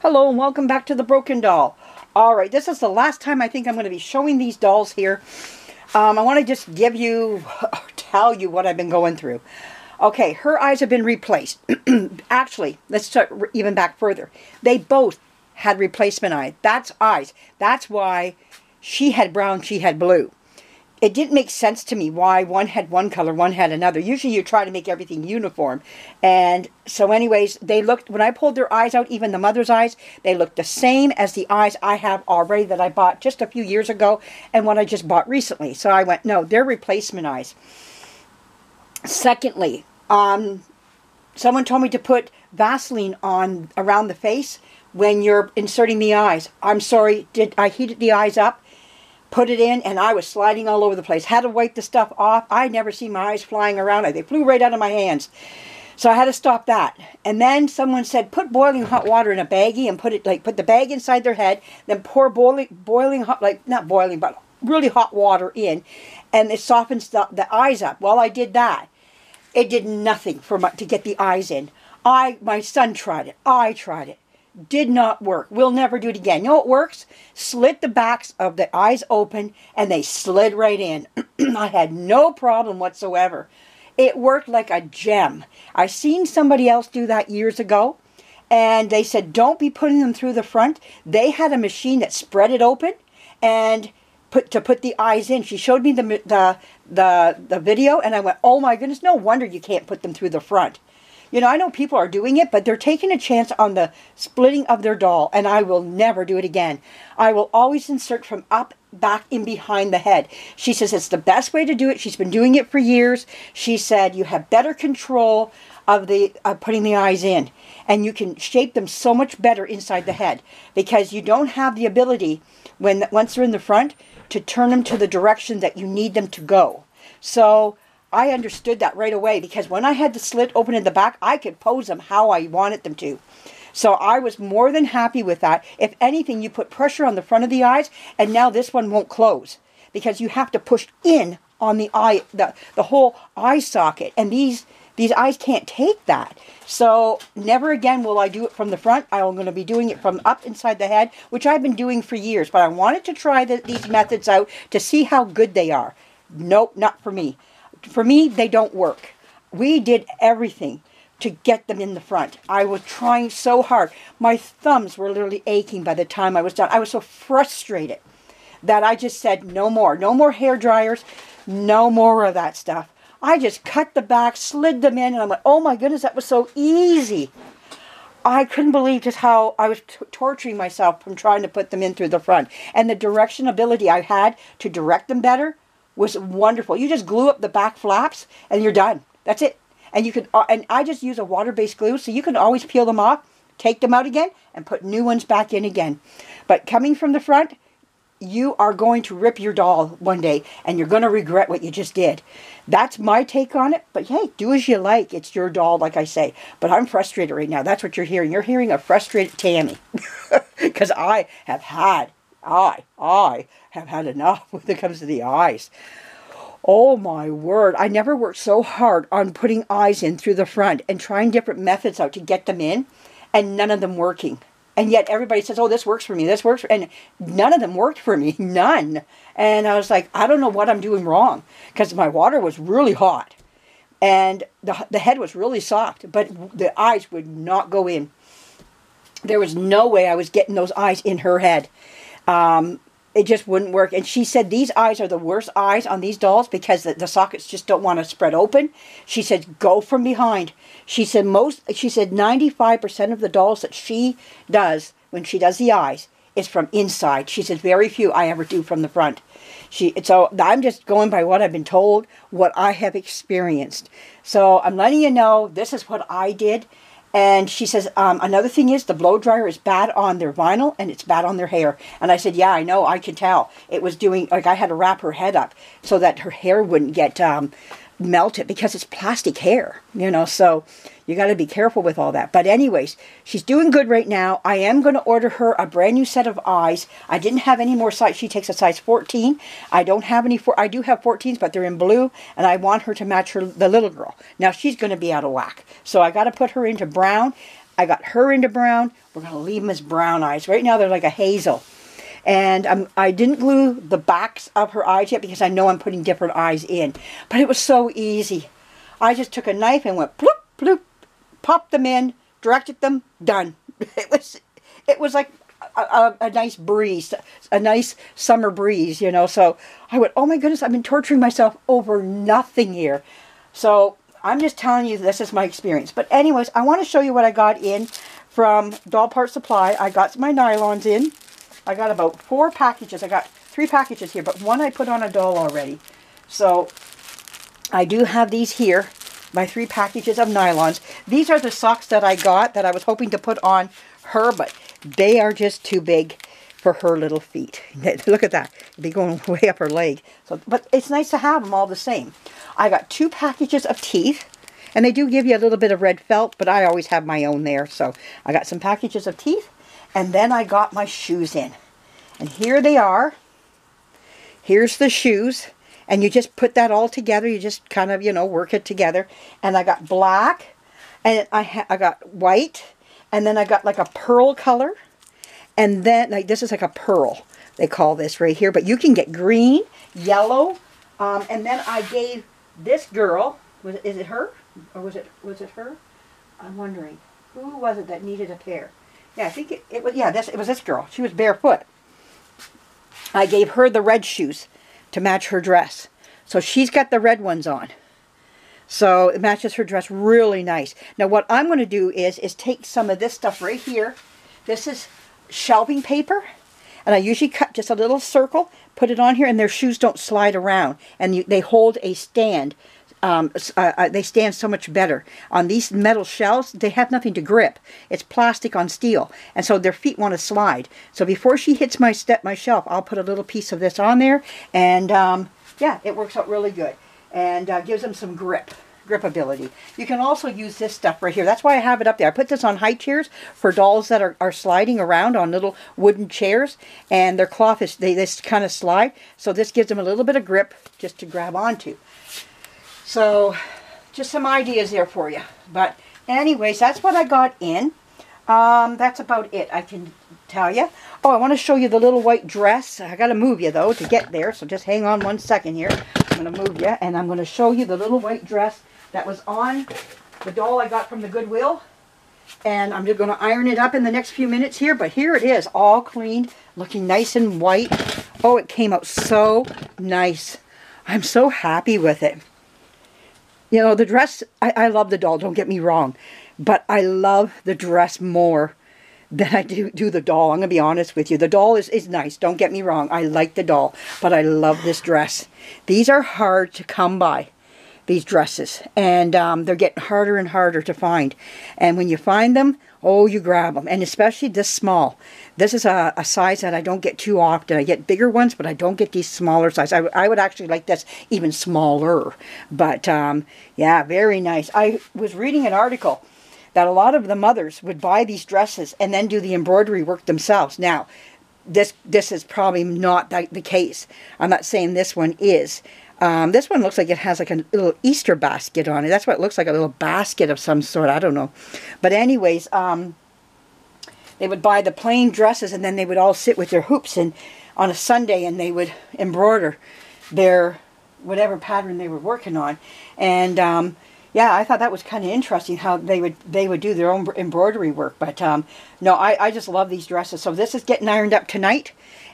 Hello and welcome back to the Broken Doll. Alright, this is the last time I think I'm going to be showing these dolls here. I want to just tell you what I've been going through. Okay, her eyes have been replaced. Actually, let's start even back further. They both had replacement eyes. That's eyes. That's why she had brown, she had blue. It didn't make sense to me why one had one color, one had another. Usually you try to make everything uniform. And so anyways, they looked, when I pulled their eyes out, even the mother's eyes, they looked the same as the eyes I have already that I bought just a few years ago and what I just bought recently. So I went, no, they're replacement eyes. Secondly, someone told me to put Vaseline on around the face when you're inserting the eyes. I'm sorry, I heated the eyes up, put it in, and I was sliding all over the place. Had to wipe the stuff off. I never see my eyes flying around. They flew right out of my hands. So I had to stop that. And then someone said, put boiling hot water in a baggie and put the bag inside their head, then pour boiling hot, not boiling, but really hot water in, and it softens the eyes up. Well, I did that. It did nothing to get the eyes in. My son tried it. I tried it. Did not work. We'll never do it again. You know what works? Slit the backs of the eyes open and they slid right in. I had no problem whatsoever. It worked like a gem. I seen somebody else do that years ago and they said don't be putting them through the front. They had a machine that spread it open and put the eyes in. She showed me the video and I went, oh my goodness, no wonder you can't put them through the front. You know, I know people are doing it, but they're taking a chance on the splitting of their doll, and I will never do it again. I will always insert from up, back, in behind the head. She says it's the best way to do it. She's been doing it for years. She said you have better control of putting the eyes in, and you can shape them so much better inside the head because you don't have the ability, once they're in the front, to turn them to the direction that you need them to go. So I understood that right away because when I had the slit open in the back, I could pose them how I wanted them to. So I was more than happy with that. If anything, you put pressure on the front of the eyes, and now this one won't close because you have to push in on the eye, the whole eye socket, and these eyes can't take that. So never again will I do it from the front. I'm going to be doing it from up inside the head, which I've been doing for years, but I wanted to try these methods out to see how good they are. Nope, not for me. For me, they don't work. We did everything to get them in the front. I was trying so hard. My thumbs were literally aching by the time I was done. I was so frustrated that I just said, no more. No more hair dryers. No more of that stuff. I just cut the back, slid them in, and I'm like, oh my goodness, that was so easy. I couldn't believe just how I was torturing myself from trying to put them in through the front. And the direction ability I had to direct them better was wonderful. You just glue up the back flaps and you're done. That's it. And you can, and I just use a water-based glue, so you can always peel them off, take them out again, and put new ones back in again. But coming from the front, you are going to rip your doll one day, and you're going to regret what you just did. That's my take on it. But hey, do as you like. It's your doll, like I say. But I'm frustrated right now. That's what you're hearing. You're hearing a frustrated Tammy, because I have had enough when it comes to the eyes. Oh my word. I never worked so hard on putting eyes in through the front and trying different methods out to get them in, and none of them working. And yet everybody says, oh, this works for me, this works, and none of them worked for me, none. And I was like, I don't know what I'm doing wrong, because my water was really hot and the head was really soft, but the eyes would not go in. There was no way I was getting those eyes in her head. It just wouldn't work. And she said these eyes are the worst eyes on these dolls because the sockets just don't want to spread open. She said go from behind. She said 95% of the dolls that she does when she does the eyes is from inside. She said very few I ever do from the front. So I'm just going by what I've been told, what I have experienced. So I'm letting you know this is what I did. And she says, another thing is the blow dryer is bad on their vinyl and it's bad on their hair. And I said, yeah, I know, I can tell. It was doing, like I had to wrap her head up so that her hair wouldn't get melted because it's plastic hair, you know, so you got to be careful with all that. But anyways, she's doing good right now. I am going to order her a brand new set of eyes. I didn't have any more size. She takes a size 14. I don't have any, I do have 14s, but they're in blue, and I want her to match the little girl. Now she's going to be out of whack. So I got to put her into brown. I got her into brown. We're going to leave them as brown eyes. Right now they're like a hazel. And I didn't glue the backs of her eyes yet because I know I'm putting different eyes in. But it was so easy. I just took a knife and went bloop, bloop, popped them in, directed them, done. It was like a nice breeze, a nice summer breeze, you know. So I went, oh my goodness, I've been torturing myself over nothing here. So I'm just telling you, this is my experience. But anyways, I want to show you what I got in from Doll Part Supply. I got my nylons in. I got about 4 packages. I got 3 packages here, but one I put on a doll already. So I do have these here, my 3 packages of nylons. These are the socks that I got that I was hoping to put on her, but they are just too big for her little feet. Look at that. It'd be going way up her leg. So, but it's nice to have them all the same. I got 2 packages of teeth, and they do give you a little bit of red felt, but I always have my own there. So I got some packages of teeth. And then I got my shoes in. And here they are. Here's the shoes. And you just put that all together. You just kind of, you know, work it together. And I got black. And I got white. And then I got like a pearl color. And then, like, this is like a pearl. They call this right here. But you can get green, yellow. And then I gave this girl, is it her? Or was it her? I'm wondering. Who was it that needed a pair? Yeah, I think it was, yeah, it was this girl. She was barefoot. I gave her the red shoes to match her dress. So she's got the red ones on. So it matches her dress really nice. Now what I'm going to do is take some of this stuff right here. This is shelving paper. And I usually cut just a little circle, put it on here, and their shoes don't slide around. And they hold a stand. They stand so much better. On these metal shelves, they have nothing to grip. It's plastic on steel, and so their feet want to slide. So before she hits my shelf, I'll put a little piece of this on there, and yeah, it works out really good, and gives them some gripability. You can also use this stuff right here. That's why I have it up there. I put this on high chairs for dolls that are sliding around on little wooden chairs, and their cloth is, they kind of slide, so this gives them a little bit of grip just to grab onto. So, just some ideas there for you. But anyways, that's what I got in. That's about it, I can tell you. Oh, I want to show you the little white dress. I got to move you, though, to get there. So just hang on 1 second here. I'm going to move you, and I'm going to show you the little white dress that was on the doll I got from the Goodwill. And I'm just going to iron it up in the next few minutes here. But here it is, all cleaned, looking nice and white. Oh, it came out so nice. I'm so happy with it. You know, the dress, I love the doll, don't get me wrong. But I love the dress more than I do the doll. I'm going to be honest with you. The doll is nice, don't get me wrong. I like the doll, but I love this dress. These are hard to come by, these dresses. And they're getting harder and harder to find. And when you find them, oh, you grab them. And especially this small. This is a size that I don't get too often. I get bigger ones, but I don't get these smaller sizes. I would actually like this even smaller. But, yeah, very nice. I was reading an article that a lot of the mothers would buy these dresses and then do the embroidery work themselves. Now, this is probably not the case. I'm not saying this one is. This one looks like it has like a little Easter basket on it. That's what it looks like, a little basket of some sort. I don't know. But anyways, they would buy the plain dresses, and then they would all sit with their hoops and on a Sunday, and they would embroider their whatever pattern they were working on. And yeah, I thought that was kind of interesting how they would do their own embroidery work. But no, I just love these dresses. So this is getting ironed up tonight,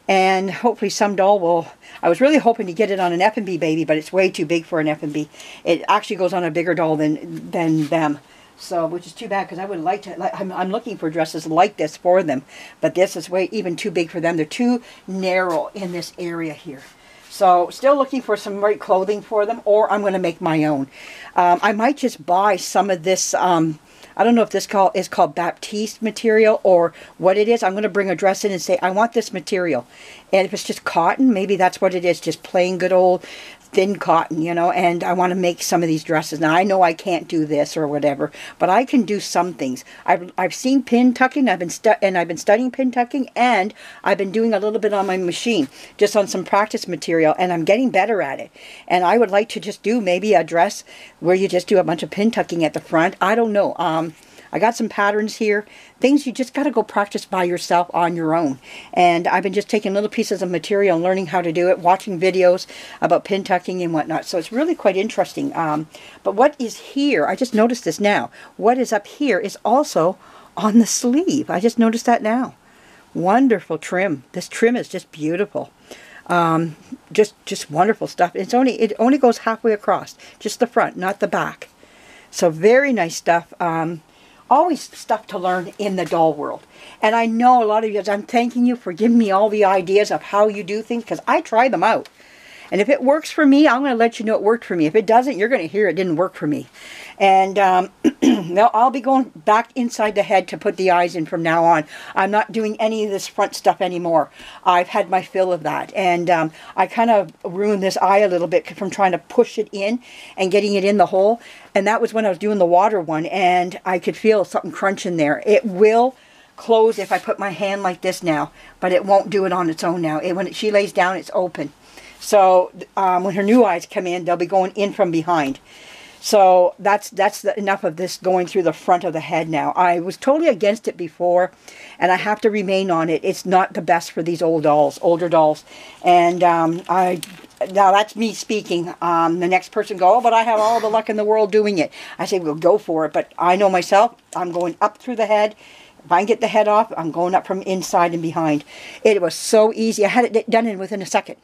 and hopefully some doll will. I was really hoping to get it on an F&B baby, but it's way too big for an F&B. It actually goes on a bigger doll than them. So, which is too bad, because I would like to, I'm looking for dresses like this for them. But this is even too big for them. They're too narrow in this area here. So, still looking for some right clothing for them, or I'm going to make my own. I might just buy some of this, I don't know if this is called Baptiste material or what it is. I'm going to bring a dress in and say, I want this material. And if it's just cotton, maybe that's what it is, just plain good old thin cotton, you know, and I want to make some of these dresses. Now, I know I can't do this or whatever, but I can do some things. I've seen pin tucking, I've been studying pin tucking, and I've been doing a little bit on my machine, just on some practice material, and I'm getting better at it. And I would like to just do maybe a dress where you just do a bunch of pin tucking at the front. I don't know. I got some patterns here, things you just got to go practice by yourself on your own. And I've been just taking little pieces of material and learning how to do it, watching videos about pin tucking and whatnot. So it's really quite interesting. But what is here, I just noticed this now, what is up here is also on the sleeve. I just noticed that now. Wonderful trim. This trim is just beautiful. Just wonderful stuff. It only goes halfway across, just the front, not the back. So very nice stuff. Always stuff to learn in the doll world. And I know a lot of you, I'm thanking you for giving me all the ideas of how you do things, because I try them out. And if it works for me, I'm going to let you know it worked for me. If it doesn't, you're going to hear it didn't work for me. And now I'll be going back inside the head to put the eyes in from now on. I'm not doing any of this front stuff anymore. I've had my fill of that. And I kind of ruined this eye a little bit from trying to push it in and getting it in the hole. And that was when I was doing the water one. And I could feel something crunching there. It will close if I put my hand like this now. But it won't do it on its own now. When she lays down, it's open. So when her new eyes come in, they'll be going in from behind. So that's enough of this going through the front of the head now. I was totally against it before, and I have to remain on it. It's not the best for these older dolls. And now that's me speaking. The next person go, oh, but I have all the luck in the world doing it. I say, well, go for it. But I know myself, I'm going up through the head. If I can get the head off, I'm going up from inside and behind. It was so easy. I had it done in within a second.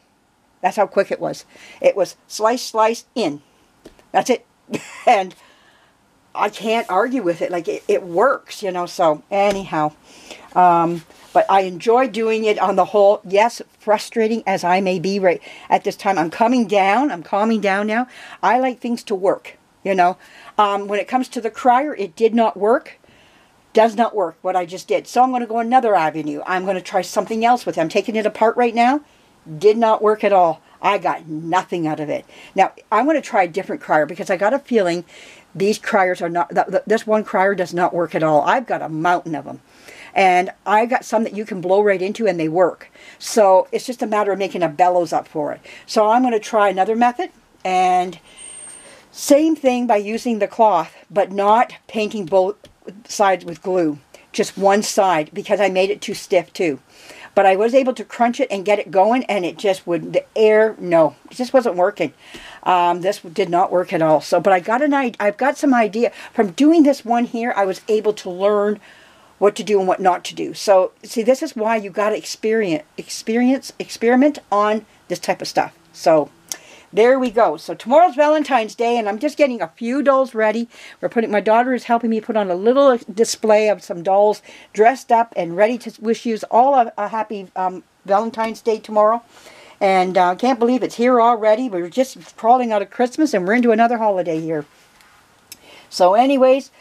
That's how quick it was. It was slice, slice, in. That's it. And I can't argue with it. Like, it works, you know. So, anyhow. But I enjoy doing it on the whole. Yes, frustrating as I may be right at this time. I'm coming down. I'm calming down now. I like things to work, you know. When it comes to the crier, it did not work. Does not work, what I just did. So I'm going to go another avenue. I'm going to try something else with it. I'm taking it apart right now. Did not work at all. I got nothing out of it. Now, I'm going to try a different crier because I got a feeling these criers are not, this one crier does not work at all. I've got a mountain of them. And I got some that you can blow right into and they work. So it's just a matter of making a bellows up for it. So I'm going to try another method. And same thing by using the cloth, but not painting both sides with glue. Just one side because I made it too stiff too. But I was able to crunch it and get it going, and it just would, the air, no, it just wasn't working. This did not work at all. So, but I've got some idea. From doing this one here, I was able to learn what to do and what not to do. So, see, this is why you got to experiment on this type of stuff. So, there we go. So tomorrow's Valentine's Day, and I'm just getting a few dolls ready. My daughter is helping me put on a little display of some dolls dressed up and ready to wish you all a happy Valentine's Day tomorrow. And I can't believe it's here already. We're just crawling out of Christmas, and we're into another holiday here. So anyways,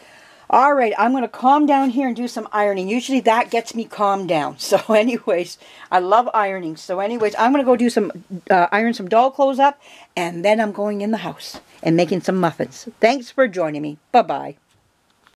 all right, I'm going to calm down here and do some ironing. Usually that gets me calmed down. So anyways, I love ironing. So anyways, I'm going to go do some, iron some doll clothes up. And then I'm going in the house and making some muffins. Thanks for joining me. Bye-bye.